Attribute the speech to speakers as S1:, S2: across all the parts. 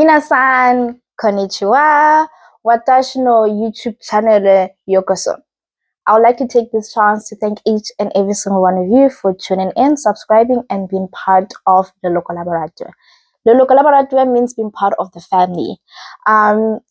S1: Minasan, konnichiwa, watashi no YouTube channel yokoso. I would like to take this chance to thank each and every single one of you for tuning in, subscribing, and being part of the local laboratory. The local laboratory means being part of the family.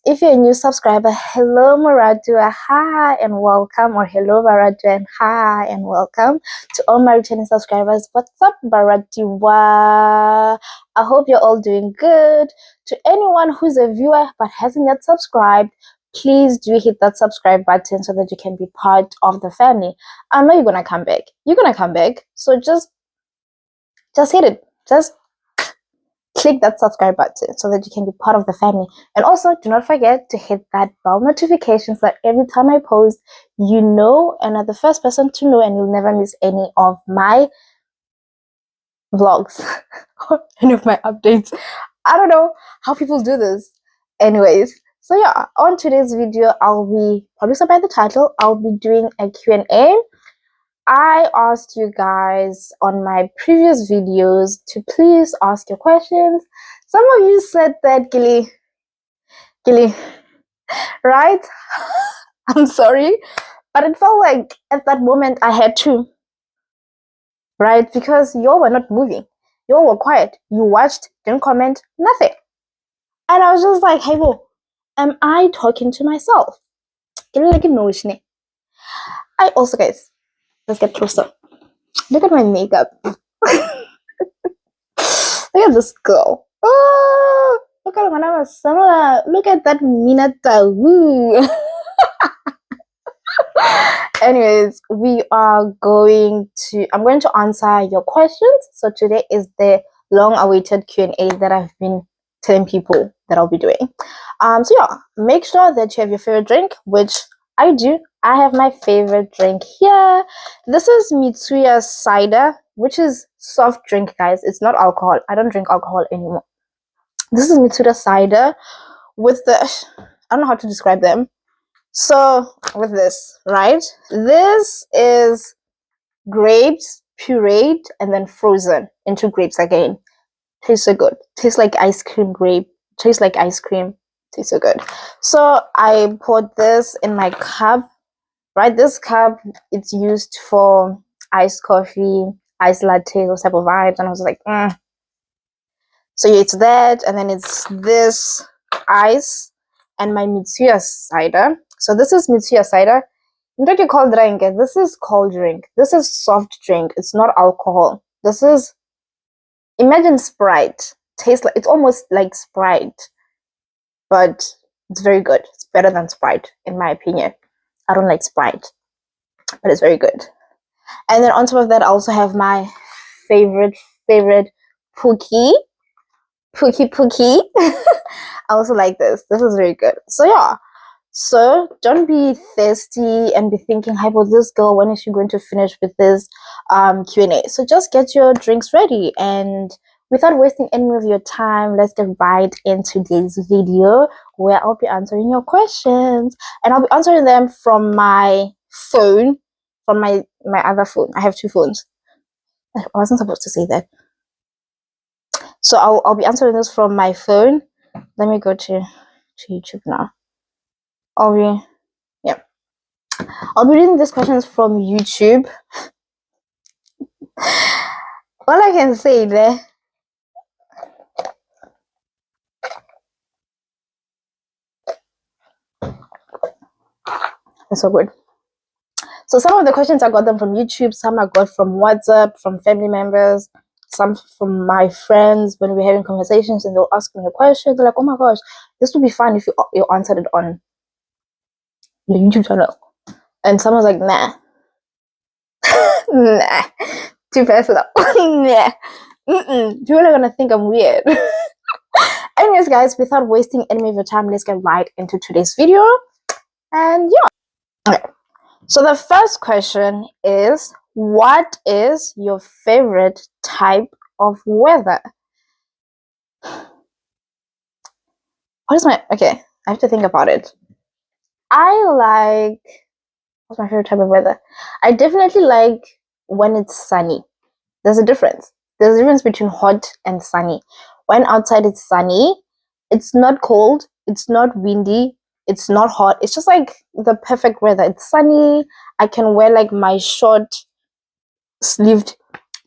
S1: If you're a new subscriber, hello Maratua, hi and welcome, or hello Maratua and hi and welcome. To all my returning subscribers, what's up Maratua? I hope you're all doing good. To anyone who's a viewer but hasn't yet subscribed, please do hit that subscribe button so that you can be part of the family. I know you're gonna come back. You're gonna come back. So just hit it. Just click that subscribe button so that you can be part of the family. And also do not forget to hit that bell notification so that every time I post, you know, and are the first person to know, and you'll never miss any of my vlogs or any of my updates. I don't know how people do this. Anyways, so yeah, on today's video, I'll be, probably by the title, I'll be doing a Q&A. I asked you guys on my previous videos to please ask your questions. Some of you said that, Gilly, right? I'm sorry, but it felt like at that moment I had to, right? Because y'all were not moving. Y'all were quiet. You watched, didn't comment, nothing. And I was just like, hey, whoa, am I talking to myself? I also, guys, let's get closer. Look at my makeup. Look at this girl. Oh, look at when I was similar. Look at that Minata. Woo. Anyways, I'm going to answer your questions. So today is the long-awaited Q&A that I've been telling people that I'll be doing. So yeah, make sure that you have your favorite drink, which I do. I have my favorite drink here. This is Mitsuya cider, which is soft drink, guys. It's not alcohol. I don't drink alcohol anymore. This is Mitsuya cider with the, I don't know how to describe them. So with this, right? This is grapes pureed and then frozen into grapes again. Tastes so good. Tastes like ice cream grape. Tastes like ice cream. Tastes so good. So I poured this in my cup. Right, this cup, it's used for iced coffee, iced latte, those type of vibes, and I was like, So yeah, it's that, and then it's this ice and my Mitsuya cider. So this is Mitsuya cider. What you call drink? This is cold drink. This is soft drink. It's not alcohol. This is, imagine Sprite. Tastes like, it's almost like Sprite, but it's very good. It's better than Sprite, in my opinion. I don't like Sprite, but it's very good. And then on top of that, I also have my favorite Pookie. I also like this. This is very good. So yeah, so don't be thirsty and be thinking, hi, about this girl, when is she going to finish with this Q&A? So just get your drinks ready, and without wasting any of your time, let's get right into today's video where I'll be answering your questions, and I'll be answering them from my phone, from my other phone. I have two phones. I wasn't supposed to say that. So I'll be answering this from my phone. Let me go to YouTube now. I'll be reading these questions from YouTube. All I can say there. That's so good. So some of the questions I got them from YouTube, some I got from WhatsApp, from family members, some from my friends when we're having conversations, and they'll ask me a question. They're like, oh my gosh, this would be fun if you answered it on the YouTube channel. And someone's like, nah. Nah. Too personal. Nah. People are gonna think I'm weird. Anyways, guys, without wasting any of your time, let's get right into today's video. And yeah. Okay. So the first question is, what is your favorite type of weather? What is my, okay, I have to think about it. What's my favorite type of weather? I definitely like when it's sunny. There's a difference. There's a difference between hot and sunny. When outside it's sunny, It's not cold, it's not windy, it's not hot. It's just like the perfect weather. It's sunny. I can wear like my short sleeved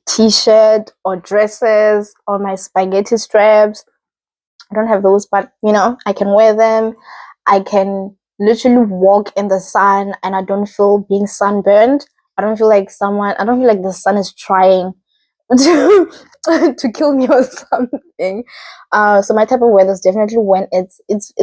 S1: t-shirt or dresses or my spaghetti straps. I don't have those, but I can wear them. I can literally walk in the sun and I don't feel being sunburned. I don't feel like the sun is trying to to kill me or something. So my type of weather is definitely when it's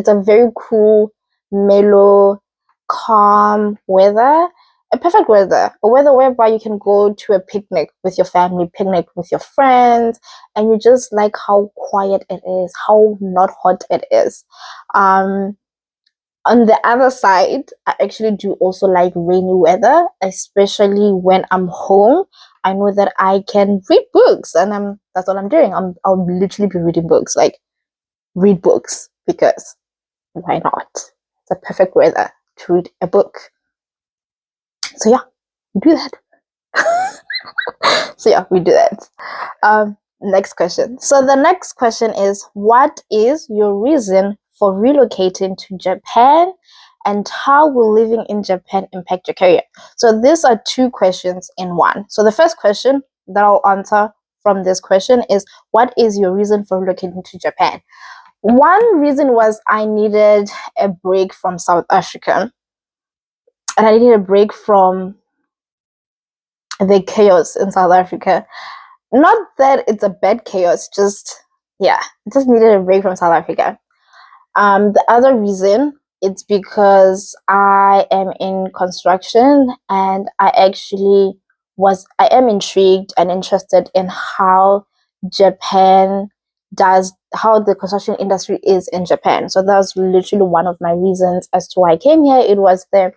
S1: a very cool, mellow, calm weather. A perfect weather, a weather whereby you can go to a picnic with your family, picnic with your friends, and you just like how quiet it is, how not hot it is. On the other side, I actually do also like rainy weather, especially when I'm home. I know that I can read books, and that's what I'm doing. I'll literally be reading books, like read books, because why not? It's a perfect weather to read a book. So yeah, we do that. We do that. Next question. So the next question is, what is your reason for relocating to Japan, and how will living in Japan impact your career? So these are two questions in one. So the first question that I'll answer from this question is, what is your reason for relocating to Japan? One reason was I needed a break from South Africa, and I needed a break from the chaos in South Africa. Not that it's a bad chaos, just needed a break from South Africa. The other reason, it's because I am in construction, and I am intrigued and interested in how the construction industry is in Japan. So that was literally one of my reasons as to why I came here. It was the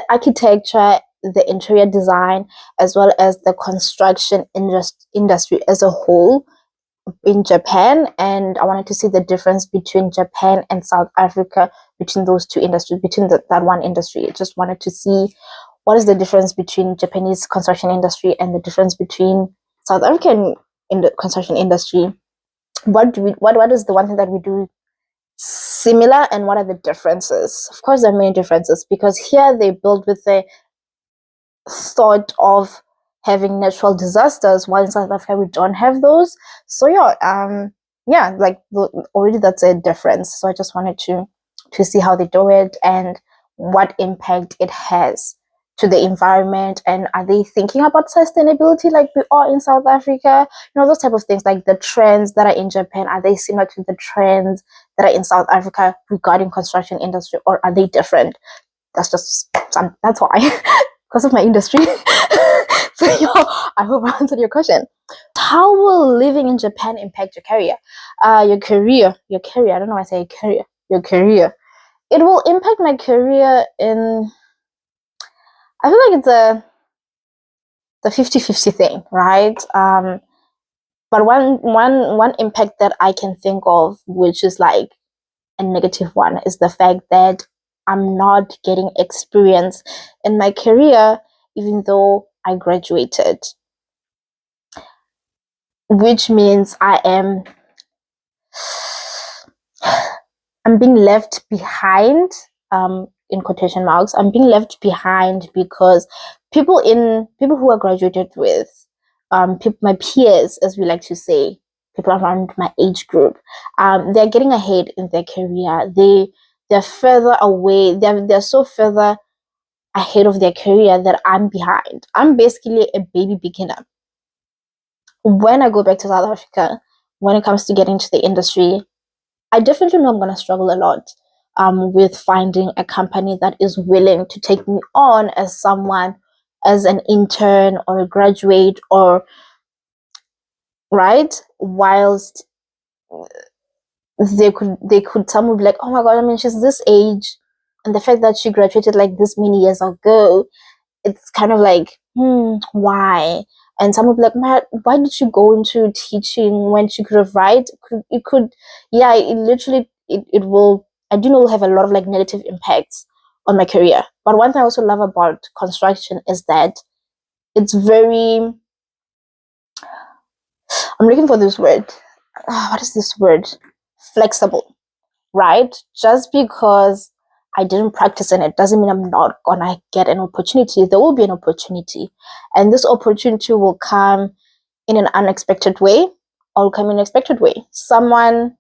S1: architecture, the interior design, as well as the construction industry as a whole in Japan. And I wanted to see the difference between Japan and South Africa, between those two industries, between that one industry. I just wanted to see what is the difference between Japanese construction industry and the difference between South African in the construction industry. What is the one thing that we do similar, and what are the differences? Of course, there are many differences, because here they build with the thought of having natural disasters, while in South Africa we don't have those. So already that's a difference. So I just wanted to see how they do it and what impact it has to the environment, and are they thinking about sustainability like we are in South Africa? Those type of things, like the trends that are in Japan, are they similar to the trends that are in South Africa regarding construction industry, or are they different? That's why. Because of my industry. So I hope I answered your question. How will living in Japan impact your career? Your career. I don't know why I say career. Your career. It will impact my career in, I feel like it's the 50-50 thing, right? But one impact that I can think of, which is like a negative one, is the fact that I'm not getting experience in my career, even though I graduated, which means I'm being left behind, in quotation marks. I'm being left behind because people who I graduated with, my peers, as we like to say, people around my age group, they're getting ahead in their career. They're further away. They're so further ahead of their career that I'm behind. I'm basically a baby beginner. When I go back to South Africa, when it comes to getting to the industry, I definitely know I'm going to struggle a lot with finding a company that is willing to take me on as an intern or a graduate, or right, whilst they could someone be like, oh my god, I mean, she's this age, and the fact that she graduated like this many years ago, it's kind of like, why? And some will be like, why did you go into teaching when she could have, right? It will, I do know, will have a lot of like negative impacts on my career. But one thing I also love about construction is that it's very, I'm looking for this word. What is this word? Flexible. right? Just because I didn't practice in it doesn't mean I'm not gonna get an opportunity. There will be an opportunity, and this opportunity will come in an unexpected way or come in an expected way. Someone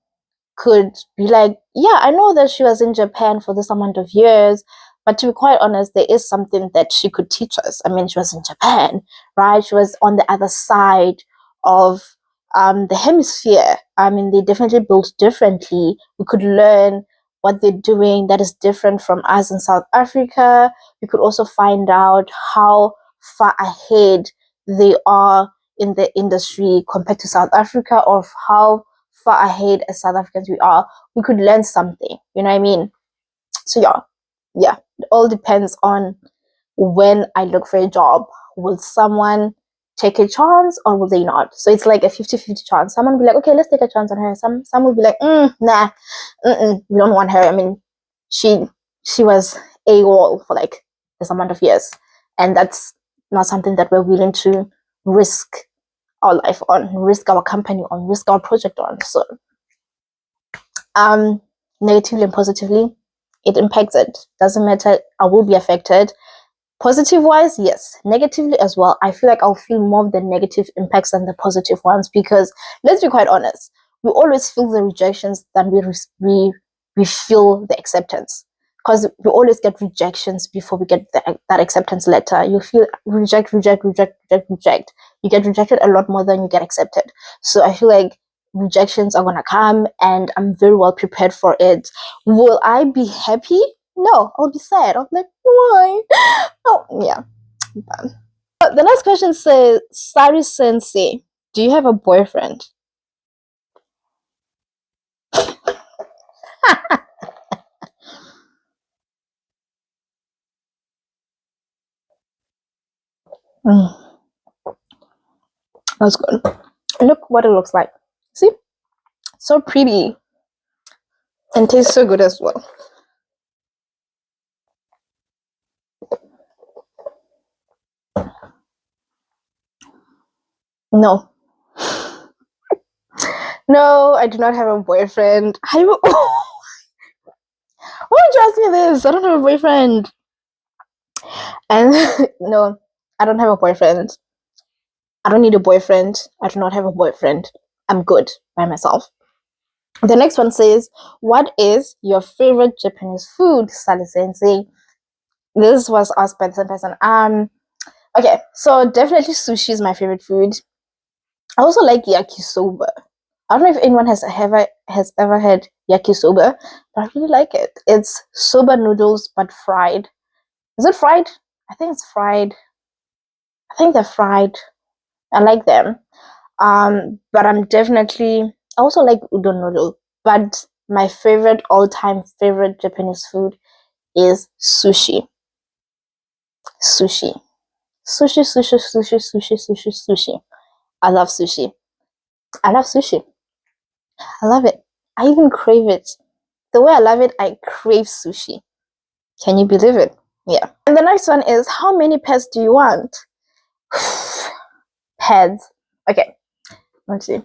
S1: could be like, yeah, I know that she was in Japan for this amount of years, but to be quite honest, there is something that she could teach us. I mean, she was in Japan, right? She was on the other side of the hemisphere. I mean, they definitely built differently. We could learn what they're doing that is different from us in South Africa. We could also find out how far ahead they are in the industry compared to South Africa, or how far ahead as South Africans we are. We could learn something, you know what I mean? So yeah, it all depends on when I look for a job. Will someone take a chance or will they not? So it's like a 50-50 chance. Someone will be like, okay, let's take a chance on her. Some will be like, nah, we don't want her. I mean, she was AWOL for like this amount of years, and that's not something that we're willing to risk our life on, risk our company on, risk our project on. So negatively and positively, it impacts it. Doesn't matter, I will be affected. Positive wise, yes. Negatively as well. I feel like I'll feel more of the negative impacts than the positive ones, because let's be quite honest, we always feel the rejections than we feel the acceptance. Because we always get rejections before we get that acceptance letter. You feel reject. You get rejected a lot more than you get accepted. So I feel like rejections are gonna come, and I'm very well prepared for it. Will I be happy? No, I'll be sad. I'll be like, why? Oh, yeah. The next question says, Sari Sensei, do you have a boyfriend? That's good. Look what it looks like. See? So pretty. And tastes so good as well. No. No, I do not have a boyfriend. Why would you ask me this? I don't have a boyfriend. And no, I don't have a boyfriend. I don't need a boyfriend. I do not have a boyfriend. I'm good by myself. The next one says, what is your favorite Japanese food, Sally Sensei? This was asked by the same person. Okay, so definitely sushi is my favorite food. I also like yakisoba. I don't know if anyone has ever had yakisoba, but I really like it. It's soba noodles but fried. Is it fried? I think it's fried. I think they're fried. I like them. But I also like udon noodle. But my favorite, all-time favorite Japanese food is sushi. Sushi. Sushi, sushi, sushi, sushi, sushi, sushi. I love sushi. I love sushi. I love it. I even crave it. The way I love it, I crave sushi. Can you believe it? Yeah. And the next one is, how many pets do you want? Pets. Okay. Let's see.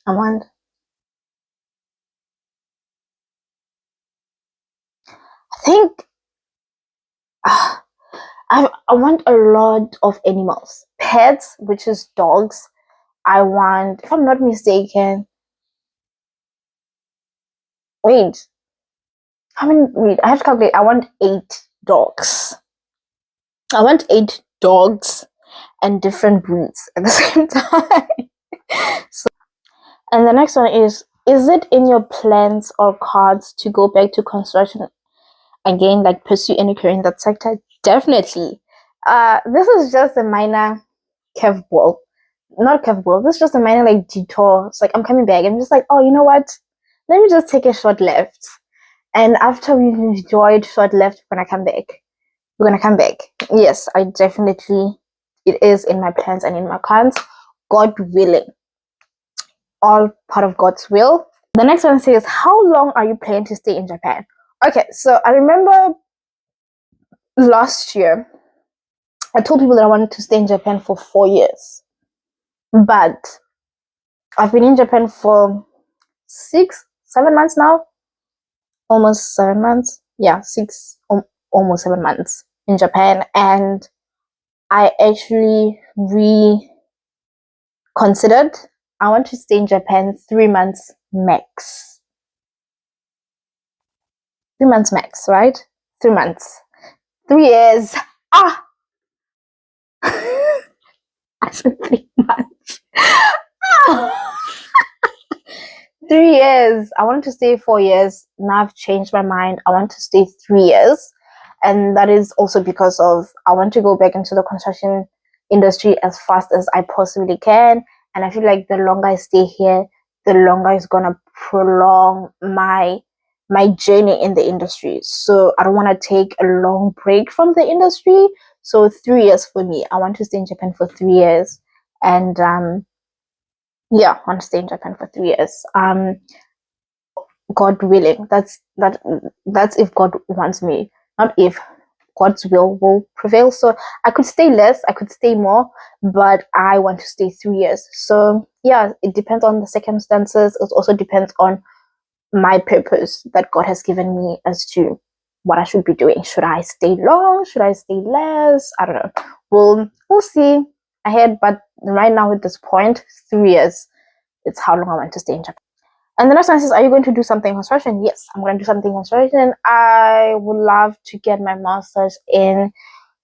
S1: I want. I think. I want a lot of animals. Pets, which is dogs. I want, if I'm not mistaken, wait, I have to calculate. I want 8 dogs. I want 8 dogs and different breeds at the same time. And the next one is it in your plans or cards to go back to construction again, like pursue any career in that sector? Definitely. This is just a minor curveball. Not curveball, this is just a minor like detour. It's like I'm coming back. I'm just like, oh, you know what? Let me just take a short left. And after we've enjoyed short left, we're gonna come back. We're gonna come back. Yes, I definitely, it is in my plans and in my cards. God willing. All part of God's will. The next one says, how long are you planning to stay in Japan? Okay, so I remember last year, I told people that I wanted to stay in Japan for 4 years. But I've been in Japan for 6-7 months now. almost 7 months. Yeah, almost 7 months in Japan, and I actually reconsidered. I want to stay in Japan 3 months max. 3 months max, right? 3 months. 3 years. Ah! I said 3 months. 3 years. I wanted to stay 4 years. Now I've changed my mind. I want to stay 3 years. And that is also because of I want to go back into the construction industry as fast as I possibly can. And I feel like the longer I stay here, the longer it's gonna prolong my journey in the industry. So I don't want to take a long break from the industry. So 3 years for me. I want to stay in Japan for 3 years. And yeah, I want to stay in Japan for 3 years. God willing. That's if God wants me, not if. God's will prevail. So I could stay less, I could stay more, but I want to stay 3 years. So yeah, it depends on the circumstances. It also depends on my purpose that God has given me as to what I should be doing. Should I stay long? Should I stay less? I don't know. We'll see ahead. But right now at this point, 3 years, it's how long I want to stay in Japan. And the next one says, are you going to do something in construction? Yes, I'm going to do something in construction. I would love to get my master's in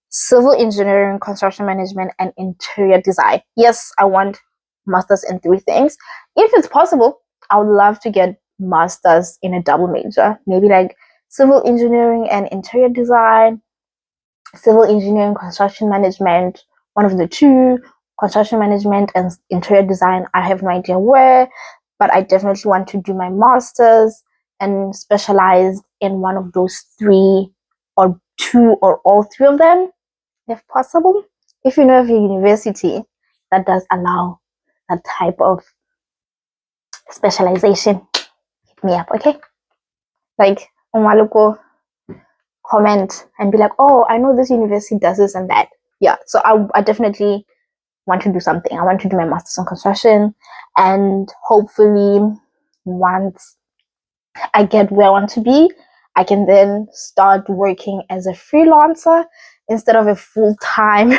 S1: civil engineering, construction management, and interior design. Yes, I want masters in 3 things. If it's possible, I would love to get masters in a double major. Maybe like civil engineering and interior design, civil engineering, construction management, one of the two, construction management and interior design. I have no idea where, but I definitely want to do my master's and specialize in one of those 3 or 2 or all 3 of them, if possible. If you know of a university that does allow that type of specialization, hit me up, okay? Like, Omaluko, comment and be like, oh, I know this university does this and that. Yeah, so I definitely want to do something. I want to do my master's in construction, and hopefully once I get where I want to be, I can then start working as a freelancer instead of a full-time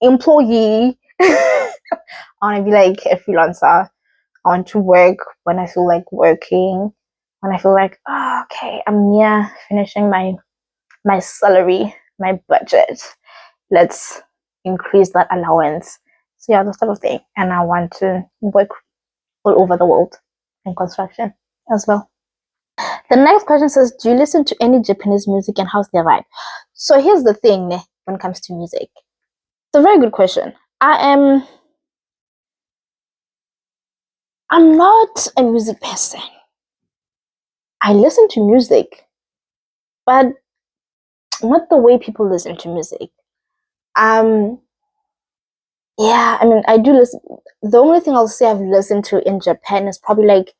S1: employee. I want to be like a freelancer. I want to work when I feel like working, when I feel like, oh, okay, I'm near finishing my salary, my budget. Let's increase that allowance. So yeah, those type of thing. And I want to work all over the world in construction as well. The next question says, do you listen to any Japanese music and how's their vibe? So here's the thing when it comes to music. It's a very good question. I'm not a music person. I listen to music, but not the way people listen to music. Yeah, I mean, I do listen. The only thing I'll say I've listened to in Japan is probably like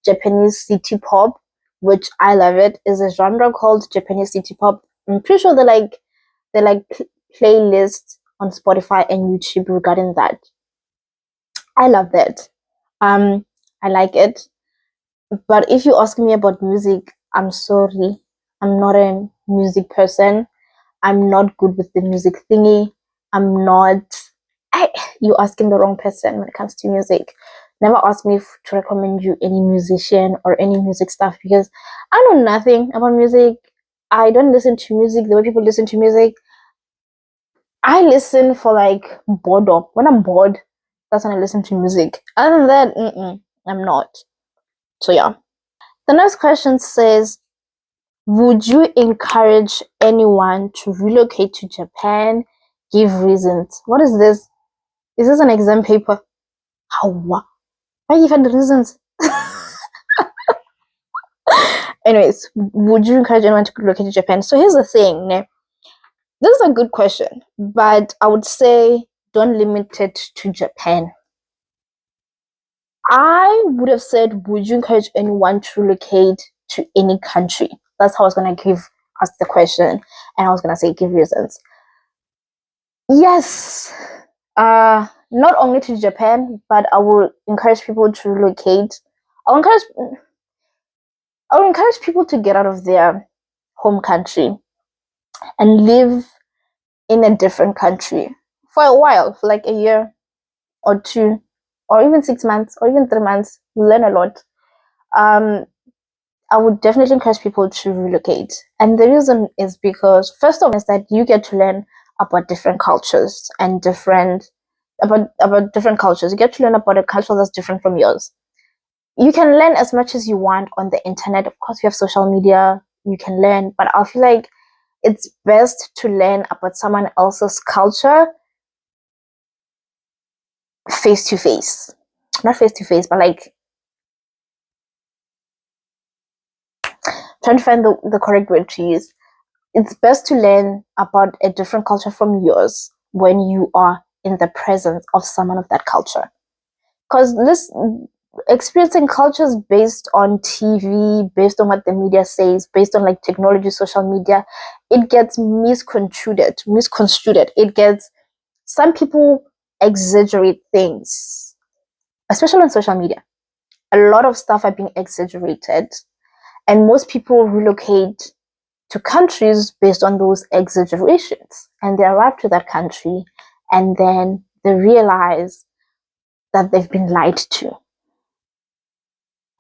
S1: Japanese city pop, which I love. It is a genre called Japanese city pop. I'm pretty sure they're like playlists on Spotify and YouTube regarding that. I love that. I like it. But if you ask me about music, I'm sorry, I'm not a music person. I'm not good with the music thingy. I'm not. You're asking the wrong person when it comes to music. Never ask me to recommend you any musician or any music stuff, because I know nothing about music. I don't listen to music the way people listen to music. I listen for like boredom. When I'm bored, that's when I listen to music. Other than that, I'm not. So yeah. The next question says, would you encourage anyone to relocate to Japan? Give reasons. What is this? Is this an exam paper? How? Why give the reasons? Anyways, would you encourage anyone to relocate to Japan? So here's the thing. This is a good question, but I would say don't limit it to Japan. I would have said, would you encourage anyone to relocate to any country? That's how I was going to ask the question, and I was going to say give reasons. Yes, not only to Japan, but I will encourage people to relocate. I'll I would encourage people to get out of their home country and live in a different country for a while, for like a year or two, or even 6 months, or even 3 months. You learn a lot. I would definitely encourage people to relocate. And the reason is because, first of all, is that you get to learn about different cultures and about different cultures. You get to learn about a culture that's different from yours. You can learn as much as you want on the internet. Of course, you have social media, you can learn, but I feel like it's best to learn about someone else's culture face to face. Not face to face, but like trying to find the correct word to use. It's best to learn about a different culture from yours when you are in the presence of someone of that culture. Because this experiencing cultures based on TV, based on what the media says, based on like technology, social media, it gets misconstrued. It gets, some people exaggerate things, especially on social media. A lot of stuff are being exaggerated, and most people relocate to countries based on those exaggerations, and they arrive to that country and then they realize that they've been lied to.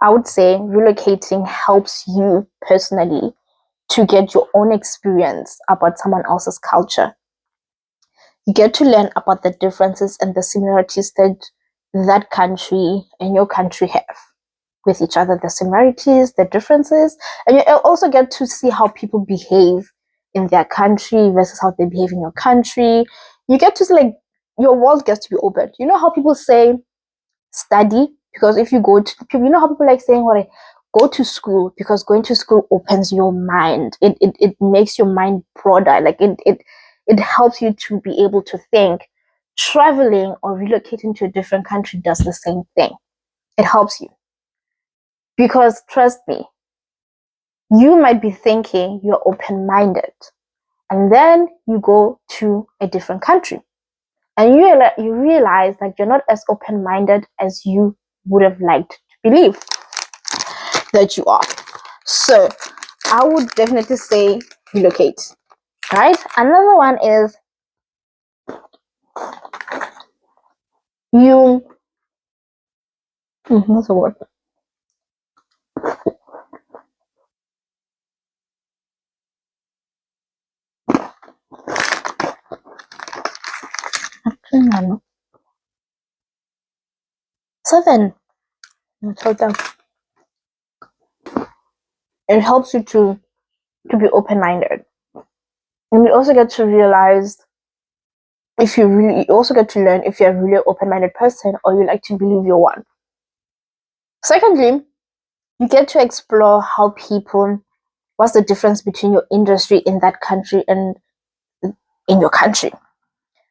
S1: I would say relocating helps you personally to get your own experience about someone else's culture. You get to learn about the differences and the similarities that that country and your country have with each other, the similarities, the differences, and you also get to see how people behave in their country versus how they behave in your country. You get to see, like, your world gets to be open. You know how people say study, because if you go to people, you know how people like saying, what, go to school, because going to school opens your mind. It makes your mind broader. Like it helps you to be able to think. Traveling or relocating to a different country does the same thing. It helps you. Because trust me, you might be thinking you're open-minded, and then you go to a different country, and you realize that you're not as open-minded as you would have liked to believe that you are. So I would definitely say relocate. Right? Another one is what's the word? Seven. It helps you to be open-minded, and you also get to realize you also get to learn if you're a really open-minded person or you like to believe you're one. Secondly, you get to explore how people, what's the difference between your industry in that country and in your country.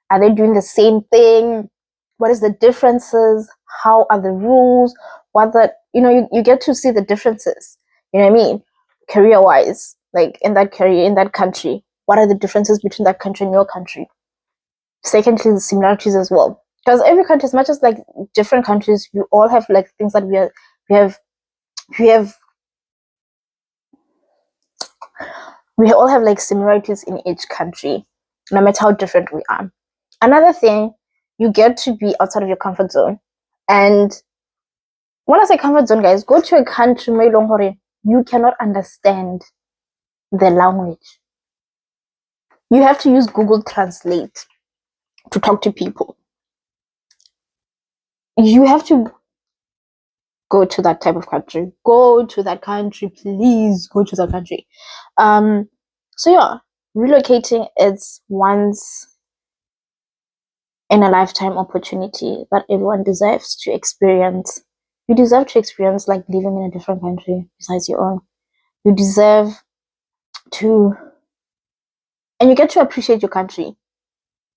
S1: Are they doing the same thing? What is the differences? How are the rules? You get to see the differences. You know what I mean? Career-wise, like in that country, what are the differences between that country and your country? Secondly, the similarities as well. Because every country, as much as like different countries, we all have like things that we all have like similarities in each country, no matter how different we are. Another thing, you get to be outside of your comfort zone. And when I say comfort zone, guys, go to a country where you cannot understand the language. You have to use Google Translate to talk to people. You have to go to that type of country. Go to that country, please go to that country. So yeah, relocating is once in a lifetime opportunity that everyone deserves to experience. You deserve to experience like living in a different country besides your own. You deserve to, and you get to appreciate your country.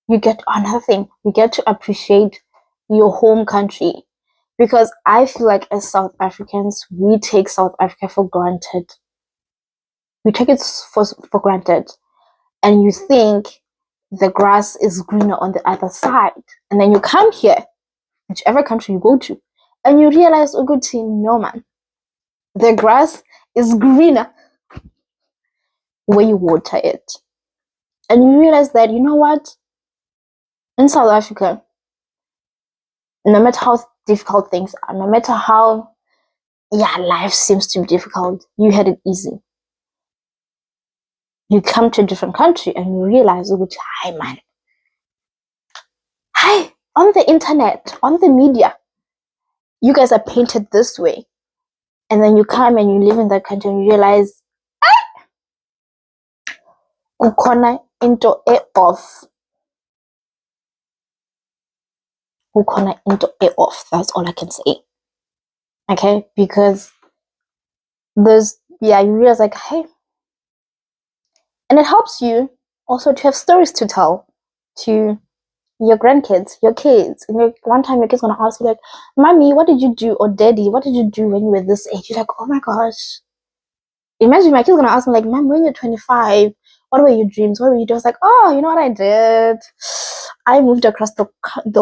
S1: You get another thing, you get to appreciate your home country, because I feel like as South Africans, we take South Africa for granted. We take it for granted, and you think the grass is greener on the other side, and then you come here, whichever country you go to, and you realize, Uguti, no man, the grass is greener where you water it. And you realize that, you know what? In South Africa, no matter how difficult things are, no matter how, life seems to be difficult, you had it easy. You come to a different country and you realize, hi man, hi, on the internet, on the media, you guys are painted this way. And then you come and you live in that country and you realize, kukhona into off. Kukhona into off. That's all I can say. Okay? Because you realize like, hey, and it helps you also to have stories to tell to your grandkids, your kids. And one time your kid's gonna ask you like, mommy, what did you do? Or daddy, what did you do when you were this age? You're like, oh my gosh. Imagine my kid's gonna ask me like, mom, when you're 25, what were your dreams? What were you doing? I was like, oh, you know what I did? I moved across the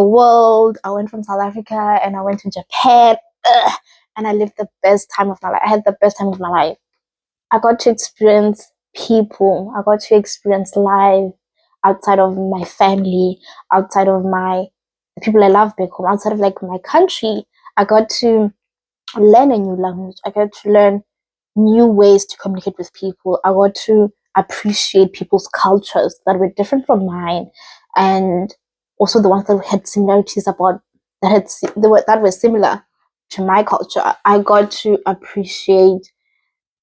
S1: world. I went from South Africa and I went to Japan. And I lived the best time of my life. I had the best time of my life. I got to experience people. I got to experience life outside of my family, outside of the people I love back home, outside of like my country. I got to learn a new language. I got to learn new ways to communicate with people. I got to appreciate people's cultures that were different from mine, and also the ones that had similarities that were similar to my culture. I got to appreciate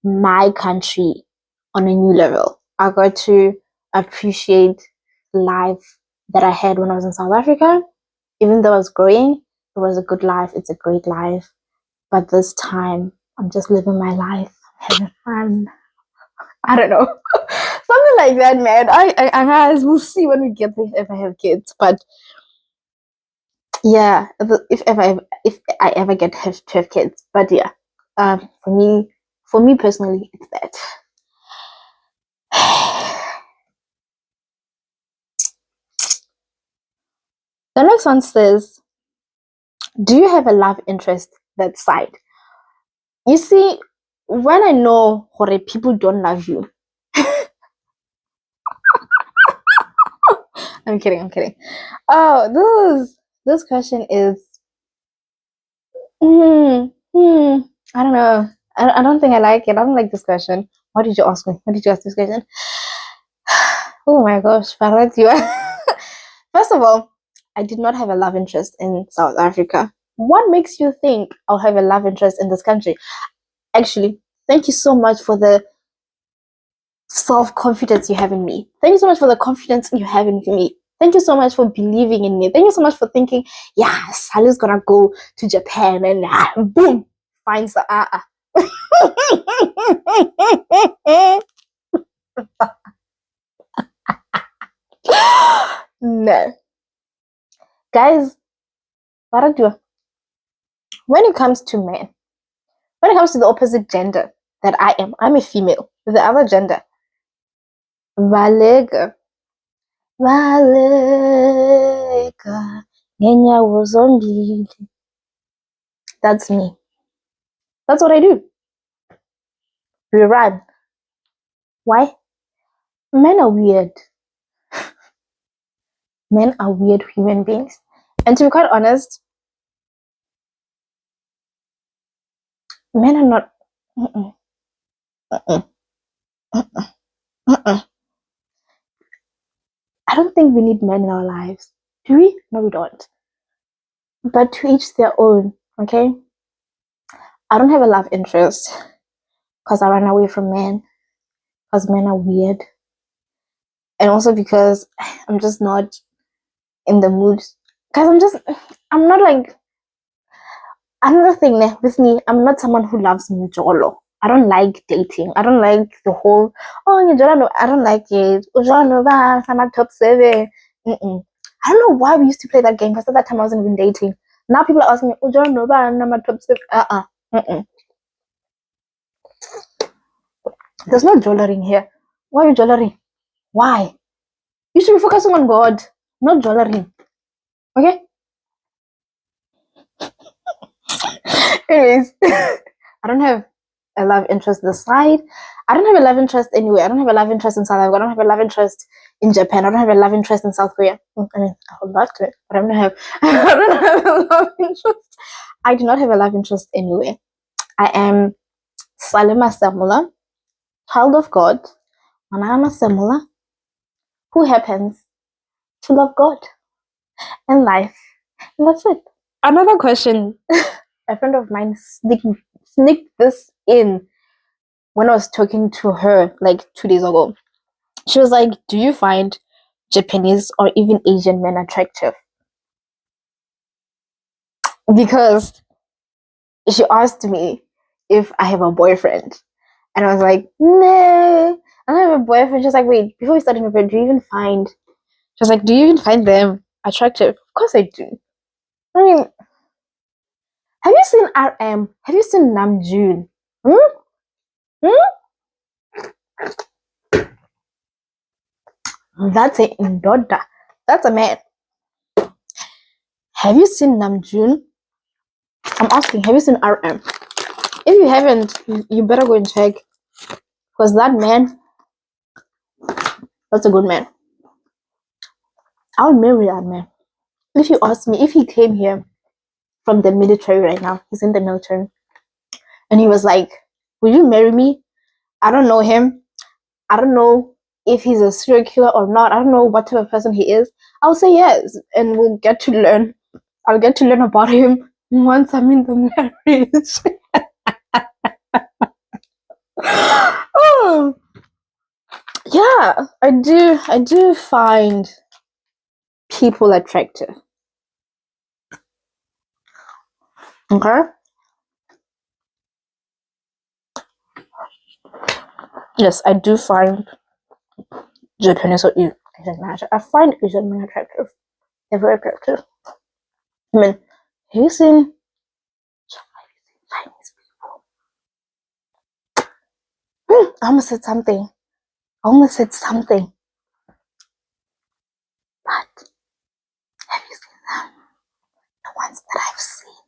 S1: my country on a new level. I got to appreciate life that I had when I was in South Africa. Even though I was growing, it was a good life. It's a great life. But this time, I'm just living my life, having fun. I don't know. Something like that, man. I guys, we'll see when we get there if I have kids. But yeah, if I ever get to have kids. But yeah, for me personally, it's that. The next one says, do you have a love interest that side? You see, when I know how people don't love you, I'm kidding. Oh, this question is, I don't know. I don't think I like it. I don't like this question. Why did you ask me? Why did you ask this question? Oh my gosh, Farad, you are. First of all, I did not have a love interest in South Africa. What makes you think I'll have a love interest in this country? Actually, thank you so much for the self-confidence you have in me. Thank you so much for the confidence you have in me. Thank you so much for believing in me. Thank you so much for thinking, yeah, Sally's gonna go to Japan and boom, finds the No. Guys, what I do when it comes to men, when it comes to the opposite gender that I'm a female, the other gender, Valega ngenyawo zombili. That's me. That's what I do. We run. Why? Men are weird. Men are weird human beings. And to be quite honest, men are not. I don't think we need men in our lives. Do we? No, we don't. But to each their own, okay? I don't have a love interest because I run away from men, because men are weird. And also because I'm just not in the mood. Because I'm not like, another thing with me, I'm not someone who loves mjolo. I don't like dating. I don't like the whole, no, I don't like it. I'm at top 7. I don't know why we used to play that game, because at that time I wasn't even dating. Now people are asking me, I'm at top 7. There's no jollering here. Why are you jollering? Why? You should be focusing on God, not jollering. Okay? Anyways, I don't have a love interest this side. I don't have a love interest anywhere. I don't have a love interest in South Africa. I don't have a love interest in Japan. I don't have a love interest in South Korea. I mean, I would love to, but I don't have. I don't have a love interest. I do not have a love interest anywhere. I am Salima Samula, child of God, Manana Samula, who happens to love God and life, and that's it. Another question. A friend of mine sneaked this in when I was talking to her like 2 days ago. She was like, do you find Japanese or even Asian men attractive? Because she asked me if I have a boyfriend. And I was like, no, I don't have a boyfriend. She was like, wait, before we start in do you even find... She was like, do you even find them attractive? Of course I do. I mean, have you seen RM? Have you seen Namjoon? That's a daughter. That's a man. Have you seen Namjoon? I'm asking, have you seen RM? If you haven't, you better go and check. Because that man, that's a good man. I'll marry that man. If you ask me, if he came here from the military right now, he's in the military, and he was like, will you marry me? I don't know him. I don't know if he's a serial killer or not. I don't know what type of person he is. I'll say yes, and we'll get to learn. I'll get to learn about him once I'm in the marriage. Oh, yeah, I do find people attractive. Okay. Yes, I do find Japanese or Asian men. I find Asian men attractive. They're very attractive. I mean, have you seen Chinese people? I almost said something. But have you seen them? The ones that I've seen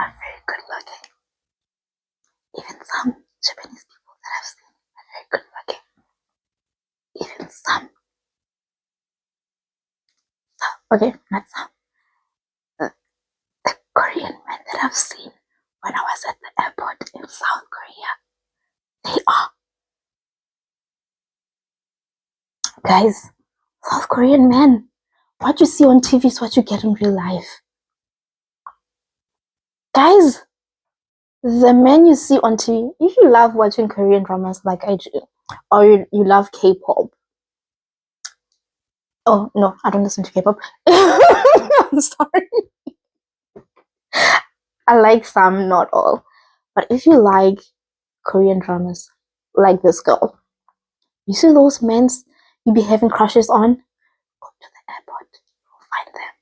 S1: are very good looking. Even some Japanese people that I've seen are very good looking. Even some. Okay, not some. The Korean men that I've seen when I was at the airport in South Korea, they are. Guys, South Korean men, what you see on TV is what you get in real life. Guys, the men you see on TV, if you love watching Korean dramas like I do, or you love K-pop. Oh, no, I don't listen to K-pop. I'm sorry. I like some, not all. But if you like Korean dramas, like this girl, you see those men you be having crushes on, go to the airport, you'll find them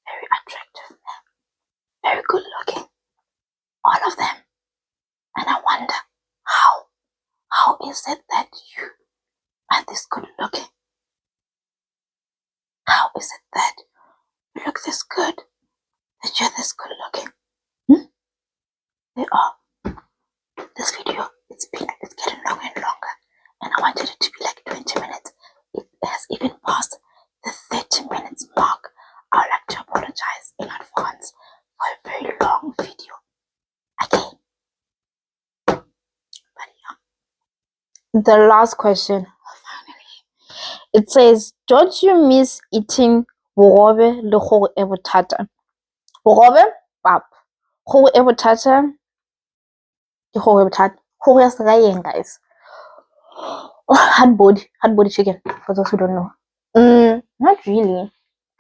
S1: very attractive men, very good looking, all of them. And I wonder, how is it that you are this good looking? How is it that you look this good, that you're this good looking? They are. This video, it's getting longer and longer, and I wanted it to be like 20 minutes. It has even passed the 30 minutes mark. I would like to apologize in advance for a very long video again. But yeah, the last question, finally, it says, don't you miss eating bogobe le kgogo e bothata? Bogobe, pap. Kgogo e bothata, ke kgogo e bothata. Kgogo ya segaeng, guys. Hard body chicken, for those who don't know. Not really.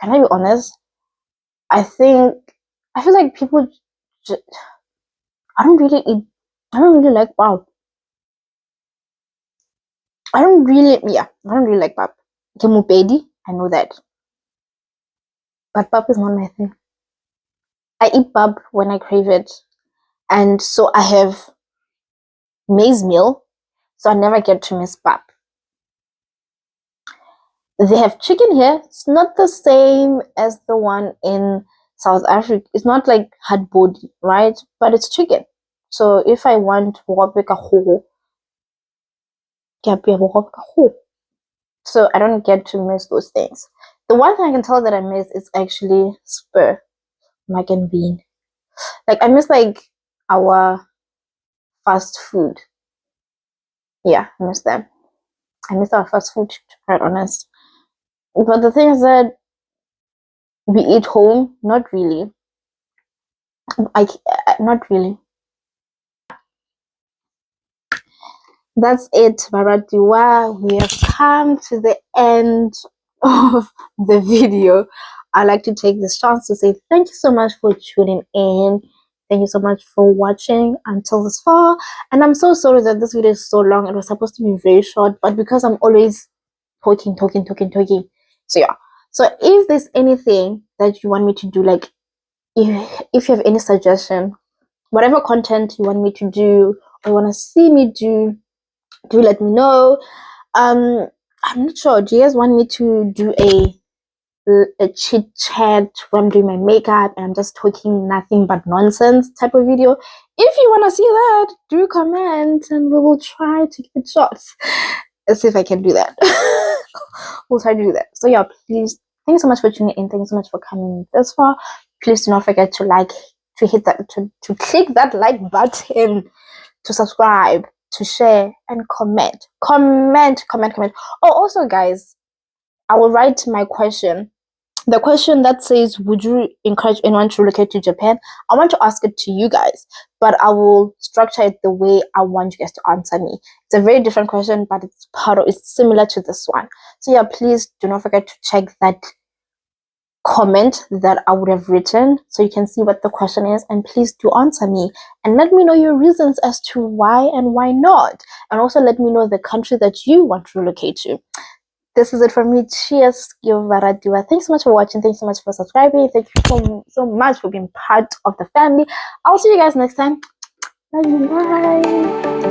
S1: Can I be honest? I feel like people I don't really like pap. I don't really like pap. Kemupedi, I know that. But pap is not my thing. I eat pap when I crave it. And so I have maize meal, so I never get to miss pap. They have chicken here. It's not the same as the one in South Africa. It's not like hard body, right? But it's chicken. So if I want xoxo, so I don't get to miss those things. The one thing I can tell that I miss is actually spur, mac and bean. Like I miss like our fast food. Yeah, I miss them. I miss our fast food, to be quite honest. But the thing is that we eat home, not really. Not really. That's it, Baradiwa. We have come to the end of the video. I'd like to take this chance to say thank you so much for tuning in. Thank you so much for watching until this far. And I'm so sorry that this video is so long. It was supposed to be very short, but because I'm always talking. So yeah. So if there's anything that you want me to do, like if you have any suggestion, whatever content you want me to do or want to see me do let me know. I'm not sure, do you guys want me to do a chit chat where I'm doing my makeup and I'm just talking nothing but nonsense type of video? If you want to see that, do comment and we will try to give it shots. Let's see if I can do that. We'll try to do that. So yeah, please, thank you so much for tuning in. Thank you so much for coming this far. Please do not forget to hit that, to click that like button, to subscribe, to share, and comment. Oh, also guys, I will write my question. The question that says, would you encourage anyone to relocate to Japan? I want to ask it to you guys, but I will structure it the way I want you guys to answer me. It's a very different question, but it's similar to this one. So yeah, please do not forget to check that comment that I would have written so you can see what the question is, and please do answer me and let me know your reasons as to why and why not, and also let me know the country that you want to relocate to. This is it from me. Cheers. Thanks so much for watching. Thanks so much for subscribing. Thank you so much for being part of the family. I'll see you guys next time. Bye.